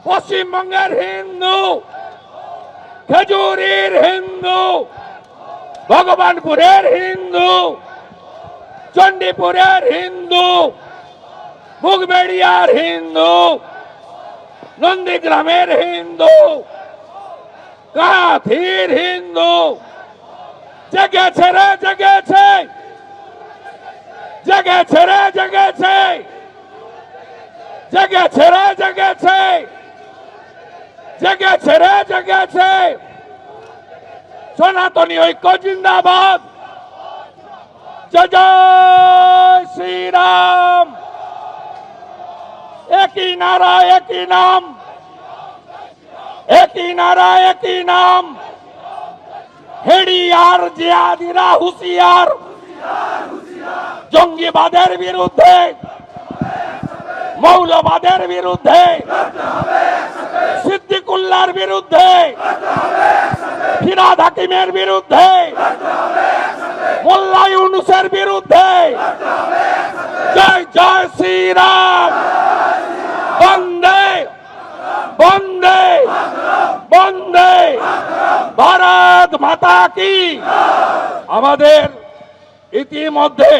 পশ্চিমবঙ্গের হিন্দু, খেজুরির হিন্দু, ভগবানপুরের হিন্দু, চণ্ডীপুরের হিন্দু, মুগবেড়িয়ার হিন্দু, নন্দীগ্রামের হিন্দু, কাঁথির হিন্দু জেগেছে রে জেগেছে, জেগেছে রে জেগেছে, জেগেছে রে জেগেছে, জেগেছে রে জেগেছে। সনাতনী ঐক্য জিন্দাবাদ। জয় জয় শ্রীরাম। একই নারা একই নাম, একই নারা একই নাম। হেডিয়ার জিহাদিরা হুঁশিয়ার, জঙ্গিবাদের বিরুদ্ধে, মৌলবাদের বিরুদ্ধে, সিদ্দিকুল্লাহর বিরুদ্ধে, ফিরাদ হাকিমের বিরুদ্ধে, মোল্লা ইউনুসের বিরুদ্ধে। জয় জয় শ্রীরাম। বন্দে বন্দে বন্দে ভারত মাতা কি। আমাদের ইতিমধ্যে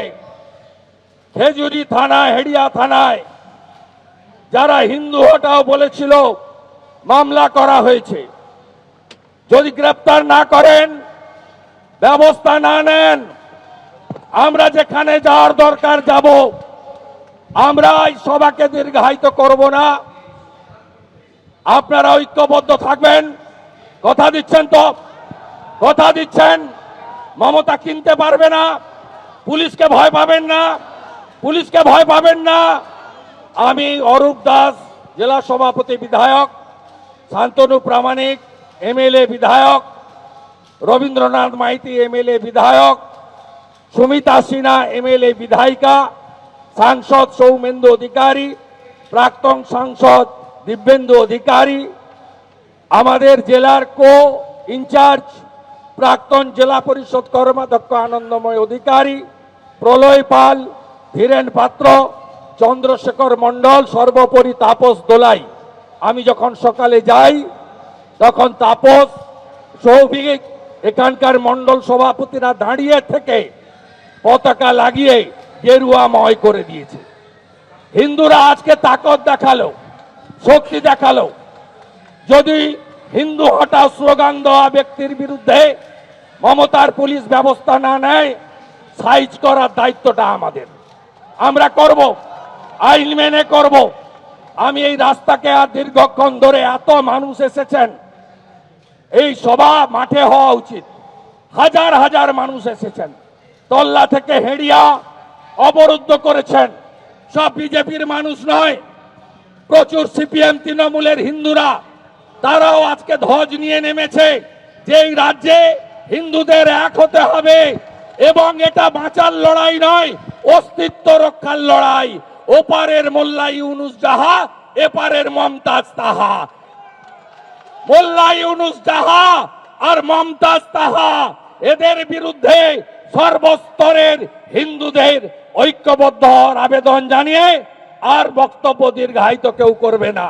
খেজুরি থানায়, হেডিয়া থানায় যারা হিন্দু হটাও বলেছিল মামলা করা হয়েছে। যদি গ্রেপ্তার না করেন, ব্যবস্থা না নেন, আমরা যেখানে যাওয়ার দরকার যাব। আমরা এই সভাকে দীর্ঘায়িত করব না। আপনারা ঐক্যবদ্ধ থাকবেন। কথা দিচ্ছেন তো? কথা দিচ্ছেন? মমতা কিনতে পারবে না। পুলিশকে ভয় পাবেন না, পুলিশকে ভয় পাবেন না। আমি অরূপ দাস, জেলা সভাপতি বিধায়ক, শান্তনু প্রামাণিক এমএলএ বিধায়ক, রবীন্দ্রনাথ মাইতি এমএলএ বিধায়ক, সুমিতা সিনহা এমএলএ বিধায়িকা, সাংসদ সৌমেন্দু অধিকারী, প্রাক্তন সাংসদ দিব্যেন্দু অধিকারী, আমাদের জেলার কো ইনচার্জ প্রাক্তন জেলা পরিষদ কর্মাধ্যক্ষ আনন্দময় অধিকারী, প্রলয় পাল, ধীরেন পাত্র, চন্দ্রশেখর মণ্ডল, সর্বোপরি তাপস দোলাই। আমি যখন সকালে যাই তখন তাপস, সৌভিক, এখানকার মণ্ডল সভাপতিরা দাঁড়িয়ে থেকে পতাকা লাগিয়ে গেরুয়াময় করে দিয়েছে। হিন্দুরা আজকে তাকত দেখালো, শক্তি দেখালো। যদি হিন্দু হটাও স্লোগান দেওয়া ব্যক্তির বিরুদ্ধে মমতার পুলিশ ব্যবস্থা না নেয়, সাইজ করার দায়িত্বটা আমাদের। আমরা করব, আইন মেনে করব। আমি এই রাস্তাকে আর দীর্ঘক্ষণ ধরে, এত মানুষ এসেছেন, এই সভা মাঠে হওয়া উচিত। হাজার হাজার মানুষ এসেছেন, তল্লা থেকে হেডিয়া অবরুদ্ধ করেছেন। সব বিজেপির মানুষ নয়, প্রচুর সিপিএম তৃণমূলের হিন্দুরা, তারাও আজকে ধ্বজ নিয়ে নেমেছে যে এই রাজ্যে হিন্দুদের এক হতে হবে এবং এটা বাঁচার লড়াই নয়, অস্তিত্ব রক্ষার লড়াই। ওপারের মোল্লা ইউনুস যাহা, এপারের মমতাজ তাহা। মোল্লা ইউনুস যাহা আর মমতাজ তাহা। এদের বিরুদ্ধে সর্বস্তরের হিন্দুদের ঐক্যবদ্ধ হওয়ার আবেদন জানিয়ে আর বক্তব্য দীর্ঘায়িত কেউ করবে না।